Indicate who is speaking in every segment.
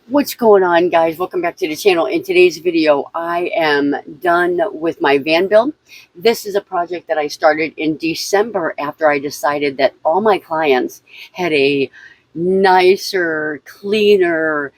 Speaker 1: What's going on, guys? Welcome back to the channel. In today's video, I am done with my van build. This is a project that I started in December after I decided that all my clients had a nicer, cleaner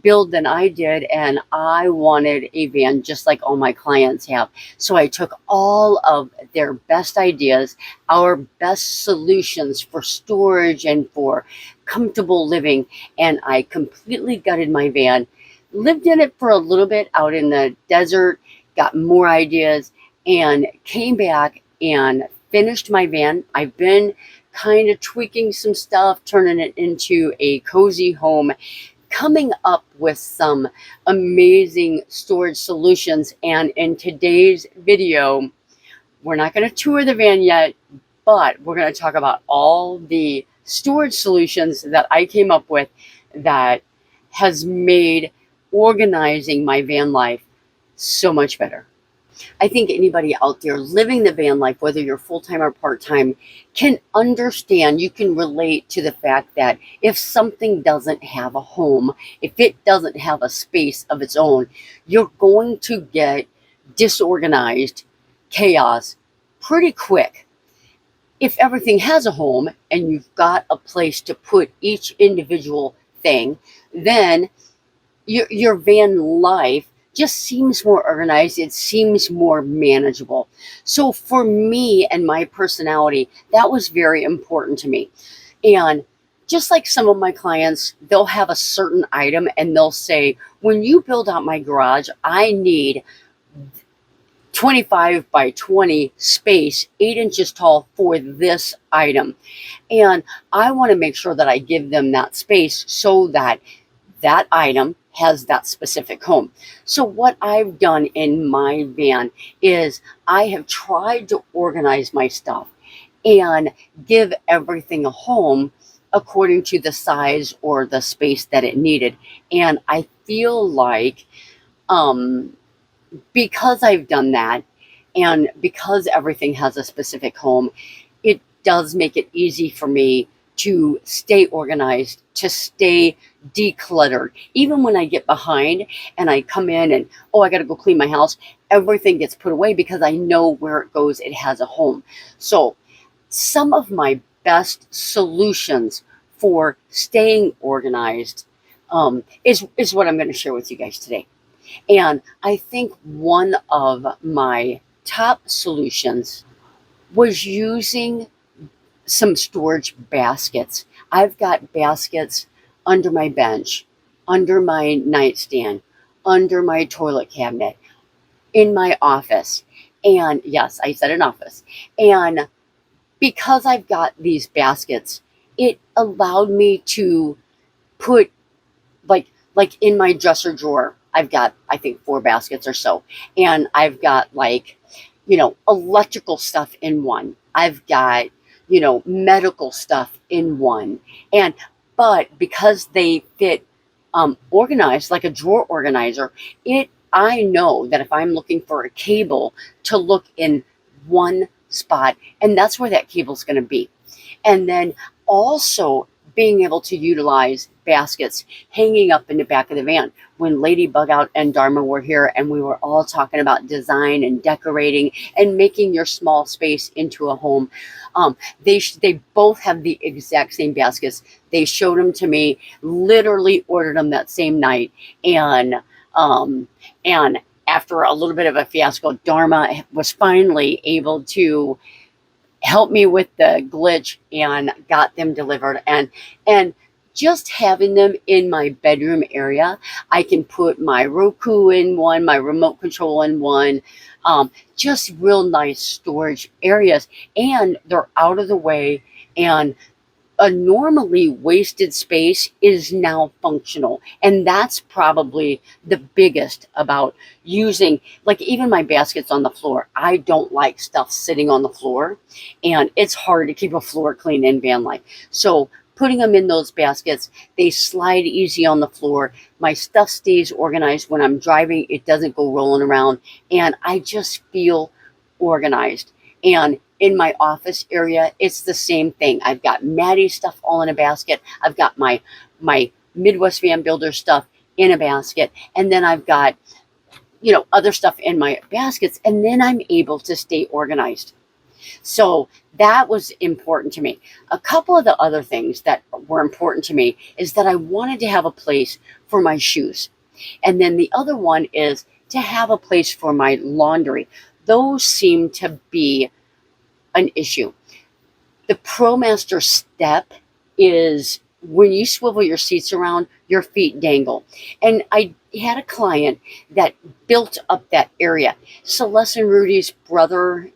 Speaker 1: build than I did, and I wanted a van just like all my clients have. So I took all of their best ideas, our best solutions for storage and for comfortable living, and I completely gutted my van, lived in it for a little bit out in the desert, got more ideas, and came back and finished my van. I've been kind of tweaking some stuff, turning it into a cozy home, coming up with some amazing storage solutions. And in today's video, we're not going to tour the van yet, but we're going to talk about all the storage solutions that I came up with that has made organizing my van life so much better. I think anybody out there living the van life, whether you're full-time or part-time, can understand, you can relate to the fact that if something doesn't have a home, if it doesn't have a space of its own, you're going to get disorganized, chaos pretty quick. If everything has a home and you've got a place to put each individual thing, then your van life just seems more organized. It seems more manageable. So for me and my personality, that was very important to me. And just like some of my clients, they'll have a certain item and they'll say, when you build out my garage, I need 25 by 20 space, 8 inches tall for this item. And I want to make sure that I give them that space so that that item has that specific home. So what I've done in my van is I have tried to organize my stuff and give everything a home according to the size or the space that it needed. And I feel like because I've done that, and because everything has a specific home, it does make it easy for me to stay organized, to stay decluttered. Even when I get behind and I come in and, oh, I got to go clean my house, everything gets put away because I know where it goes. It has a home. So some of my best solutions for staying organized is what I'm going to share with you guys today. And I think one of my top solutions was using some storage baskets. I've got baskets under my bench, under my nightstand, under my toilet cabinet, in my office. And yes, I said an office. And because I've got these baskets, it allowed me to put like in my dresser drawer, I've got, I think, 4 baskets or so. And I've got electrical stuff in one. I've got, medical stuff in one. But because they fit organized like a drawer organizer, I know that if I'm looking for a cable, to look in one spot, and that's where that cable's going to be. And then also being able to utilize baskets hanging up in the back of the van. When Lady Bugout and Dharma were here and we were all talking about design and decorating and making your small space into a home, they both have the exact same baskets. They showed them to me, literally ordered them that same night. And after a little bit of a fiasco, Dharma was finally able to helped me with the glitch and got them delivered. And just having them in my bedroom area, I can put my Roku in one, my remote control in one, just real nice storage areas, and they're out of the way, and a normally wasted space is now functional. And that's probably the biggest about using, like, even my baskets on the floor. I don't like stuff sitting on the floor, and it's hard to keep a floor clean in van life. So putting them in those baskets, they slide easy on the floor. My stuff stays organized. When I'm driving, it doesn't go rolling around, and I just feel organized. And in my office area, it's the same thing. I've got Maddie's stuff all in a basket. I've got my Midwest Van Builder stuff in a basket, and then I've got, other stuff in my baskets, and then I'm able to stay organized. So that was important to me. A couple of the other things that were important to me is that I wanted to have a place for my shoes. And then the other one is to have a place for my laundry. Those seem to be an issue. The ProMaster step is when you swivel your seats around, your feet dangle. And I had a client that built up that area. Celeste and Rudy's brother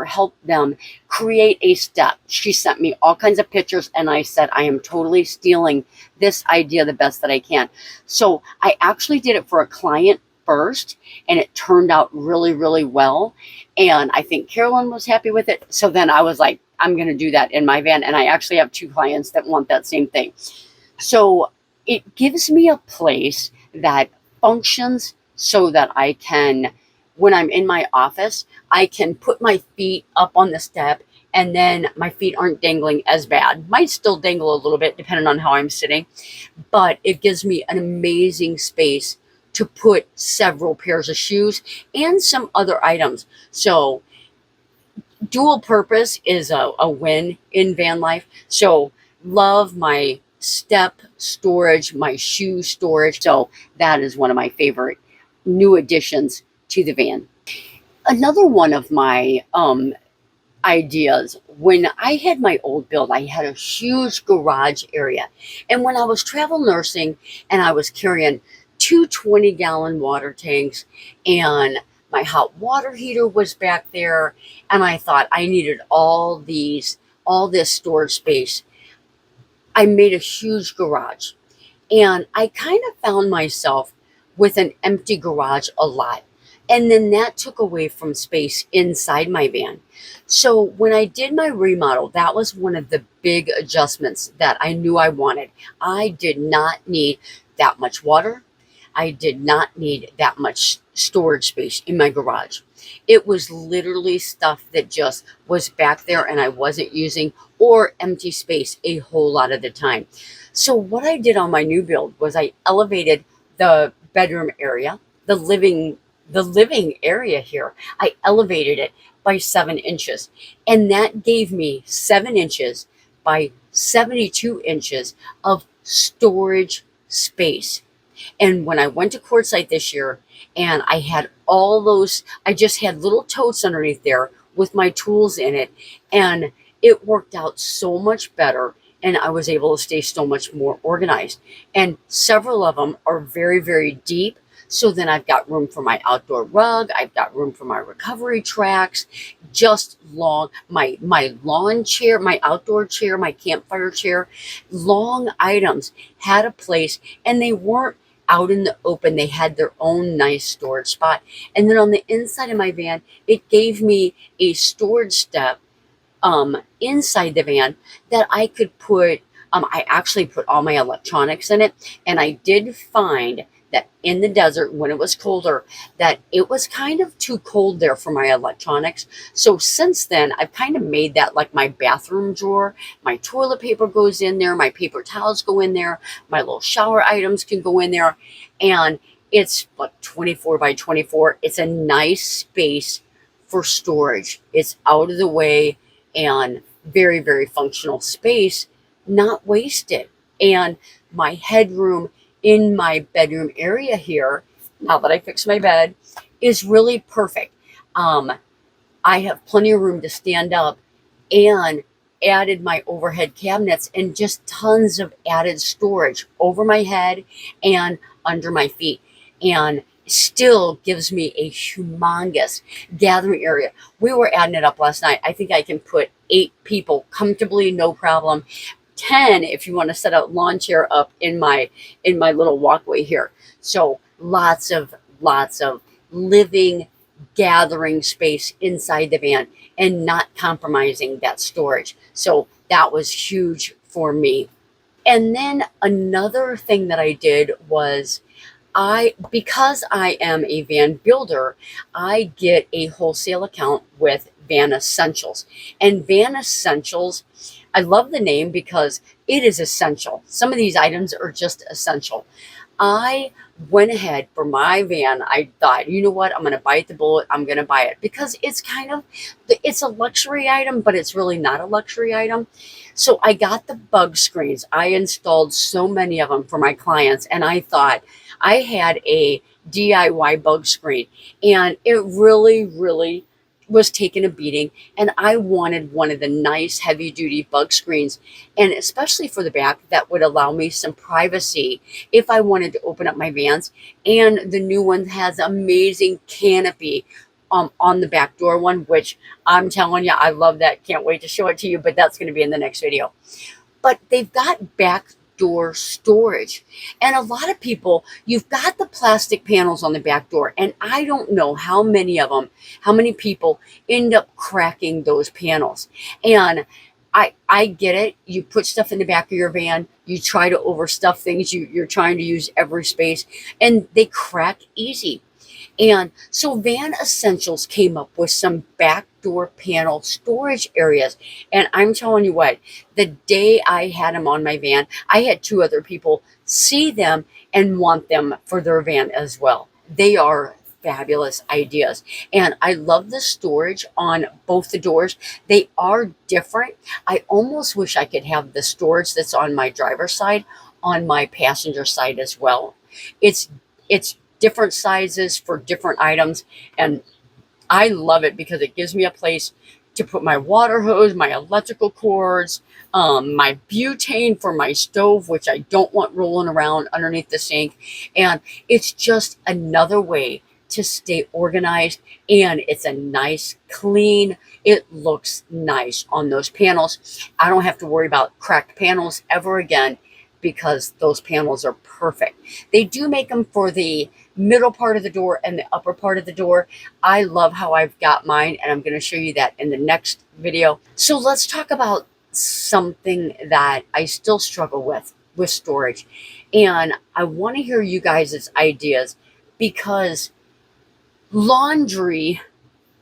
Speaker 1: helped them create a step. She sent me all kinds of pictures, and I said, I am totally stealing this idea the best that I can. So I actually did it for a client first, and it turned out really, really well. And I think Carolyn was happy with it. So then I was like, I'm going to do that in my van. And I actually have 2 clients that want that same thing. So it gives me a place that functions so that I can, when I'm in my office, I can put my feet up on the step, and then my feet aren't dangling as bad. Might still dangle a little bit depending on how I'm sitting, but it gives me an amazing space to put several pairs of shoes and some other items. So dual purpose is a win in van life. So love my step storage, my shoe storage. So that is one of my favorite new additions to the van. Another one of my ideas, when I had my old build, I had a huge garage area. And when I was travel nursing and I was carrying 2 20-gallon water tanks, and my hot water heater was back there, and I thought I needed all this storage space, I made a huge garage. And I kind of found myself with an empty garage a lot. And then that took away from space inside my van. So when I did my remodel, that was one of the big adjustments that I knew I wanted. I did not need that much water. I did not need that much storage space in my garage. It was literally stuff that just was back there and I wasn't using, or empty space a whole lot of the time. So what I did on my new build was I elevated the bedroom area, the living area here. I elevated it by 7 inches, and that gave me 7 inches by 72 inches of storage space. And when I went to Quartzsite this year, and I had all those, I just had little totes underneath there with my tools in it, and it worked out so much better, and I was able to stay so much more organized. And several of them are very, very deep. So then I've got room for my outdoor rug. I've got room for my recovery tracks, just long, my lawn chair, my outdoor chair, my campfire chair. Long items had a place, and they weren't out in the open. They had their own nice storage spot. And then on the inside of my van, it gave me a storage step inside the van that I could put, I actually put all my electronics in it. And I did find that in the desert, when it was colder, that it was kind of too cold there for my electronics. So since then, I've kind of made that like my bathroom drawer. My toilet paper goes in there, my paper towels go in there, my little shower items can go in there. And it's like 24 by 24. It's a nice space for storage. It's out of the way and very, very functional space, not wasted. And my headroom in my bedroom area here, now that I fixed my bed, is really perfect. I have plenty of room to stand up, and added my overhead cabinets and just tons of added storage over my head and under my feet, and still gives me a humongous gathering area. We were adding it up last night. I think I can put 8 people comfortably, no problem. 10 if you want to set a lawn chair up in my little walkway here. So lots of living, gathering space inside the van and not compromising that storage. So that was huge for me. And then another thing that I did was, because I am a van builder, I get a wholesale account with Van Essentials. And Van Essentials, I love the name because it is essential. Some of these items are just essential. I went ahead for my van. I thought, you know what? I'm going to bite the bullet. I'm going to buy it because it's kind of, it's a luxury item, but it's really not a luxury item. So I got the bug screens. I installed so many of them for my clients, and I thought I had a DIY bug screen, and it really, really was taking a beating. And I wanted one of the nice heavy duty bug screens, and especially for the back, that would allow me some privacy if I wanted to open up my vans. And the new one has amazing canopy on the back door one, which I'm telling you, I love that. Can't wait to show it to you, but that's going to be in the next video. But they've got back door storage. And a lot of people, you've got the plastic panels on the back door, and I don't know how many of them, how many people end up cracking those panels. And I get it. You put stuff in the back of your van, you try to overstuff things, you're trying to use every space, and they crack easy. And so Van Essentials came up with some backdoor panel storage areas. And I'm telling you what, the day I had them on my van, I had two other people see them and want them for their van as well. They are fabulous ideas. And I love the storage on both the doors. They are different. I almost wish I could have the storage that's on my driver's side on my passenger side as well. It's different sizes for different items, and I love it because it gives me a place to put my water hose, my electrical cords, my butane for my stove, which I don't want rolling around underneath the sink. And it's just another way to stay organized, and it's a nice clean, it looks nice on those panels. I don't have to worry about cracked panels ever again because those panels are perfect. They do make them for the middle part of the door and the upper part of the door. I love how I've got mine, and I'm going to show you that in the next video. So let's talk about something that I still struggle with storage. And I want to hear you guys' ideas, because laundry,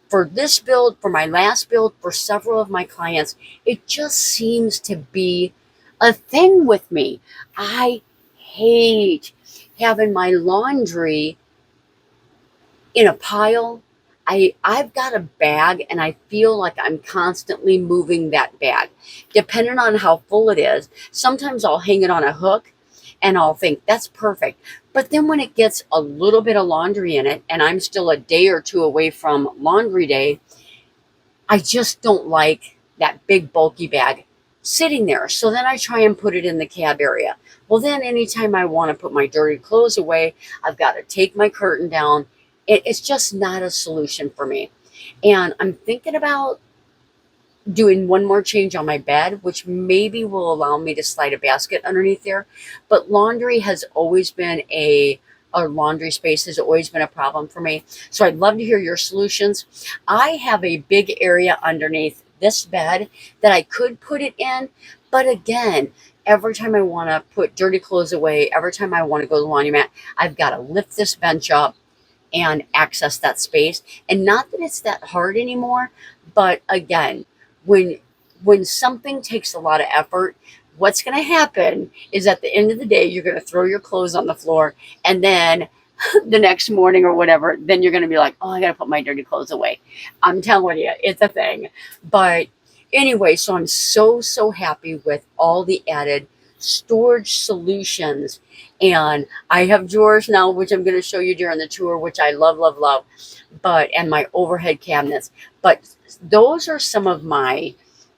Speaker 1: for this build, for my last build, for several of my clients, it just seems to be a thing with me. I hate having my laundry in a pile. I've got a bag, and I feel like I'm constantly moving that bag. Depending on how full it is, sometimes I'll hang it on a hook and I'll think that's perfect. But then when it gets a little bit of laundry in it, and I'm still a day or two away from laundry day, I just don't like that big bulky bag sitting there. So then I try and put it in the cab area. Well, then anytime I want to put my dirty clothes away, I've got to take my curtain down. It's just not a solution for me. And I'm thinking about doing one more change on my bed, which maybe will allow me to slide a basket underneath there. But laundry has always been a laundry space has always been a problem for me. So I'd love to hear your solutions. I have a big area underneath this bed that I could put it in, but again, every time I want to put dirty clothes away, every time I want to go to the laundromat, I've got to lift this bench up and access that space. And not that it's that hard anymore, but again, when something takes a lot of effort, what's going to happen is at the end of the day, you're going to throw your clothes on the floor, and then the next morning or whatever, then you're going to be like, oh, I got to put my dirty clothes away. I'm telling you, it's a thing. But anyway, so I'm so happy with all the added storage solutions. And I have drawers now, which I'm going to show you during the tour, which I love, love, love. And my overhead cabinets. But those are some of my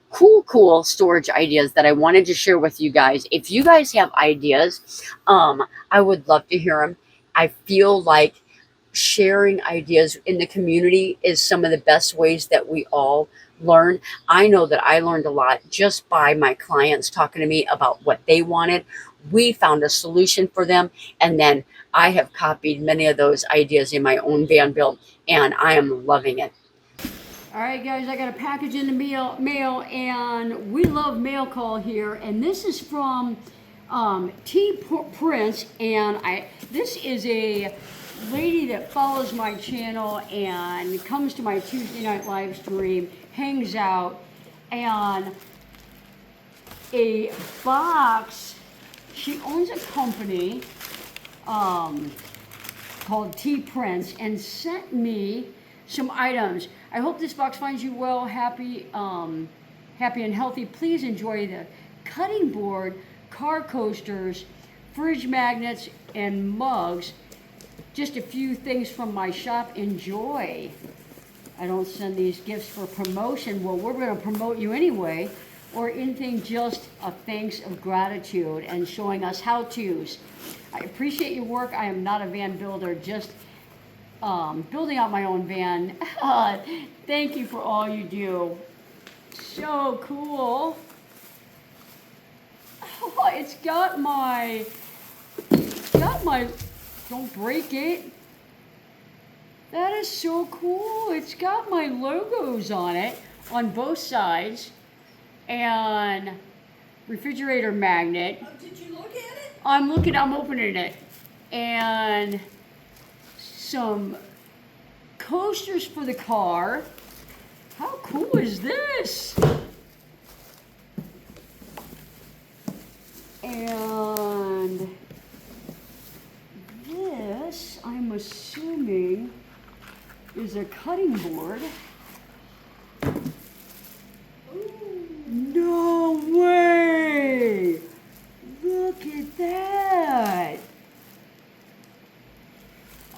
Speaker 1: cool storage ideas that I wanted to share with you guys. If you guys have ideas, I would love to hear them. I feel like sharing ideas in the community is some of the best ways that we all learn. I know that I learned a lot just by my clients talking to me about what they wanted. We found a solution for them, and then I have copied many of those ideas in my own van build, and I am loving it.
Speaker 2: All right, guys, I got a package in the mail, and we love mail call here. And this is from T Prince, and this is a lady that follows my channel and comes to my Tuesday night live stream, hangs out, and a box. She owns a company, called T Prince and sent me some items. I hope this box finds you well, happy and healthy. Please enjoy the cutting board, car coasters, fridge magnets, and mugs. Just a few things from my shop. Enjoy. I don't send these gifts for promotion. Well, we're going to promote you anyway, or anything, just a thanks of gratitude and showing us how-tos. I appreciate your work. I am not a van builder, just building out my own van. Thank you for all you do. So cool. Oh, it's got my, don't break it. That is so cool. It's got my logos on it on both sides and refrigerator magnet.
Speaker 3: Oh, did you look at it?
Speaker 2: I'm opening it. And some coasters for the car. How cool is this? And this, I'm assuming, is a cutting board. No way! Look at that!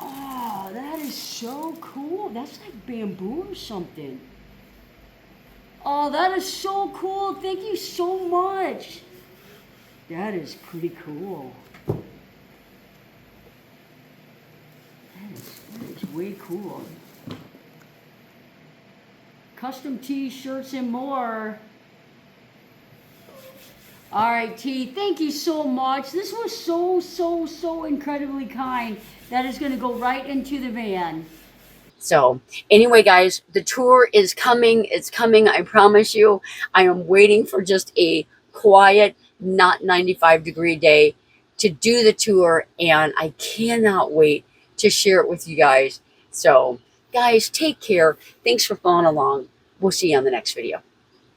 Speaker 2: Oh, that is so cool. That's like bamboo or something. Oh, that is so cool. Thank you so much. That is pretty cool. That is way cool. Custom t-shirts and more. All right, T, thank you so much. This was so incredibly kind. That is going to go right into the van.
Speaker 1: So anyway, guys, the tour is coming. It's coming. I promise you. I am waiting for just a quiet, not 95-degree day to do the tour. And I cannot wait to share it with you guys. So guys, take care. Thanks for following along. We'll see you on the next video.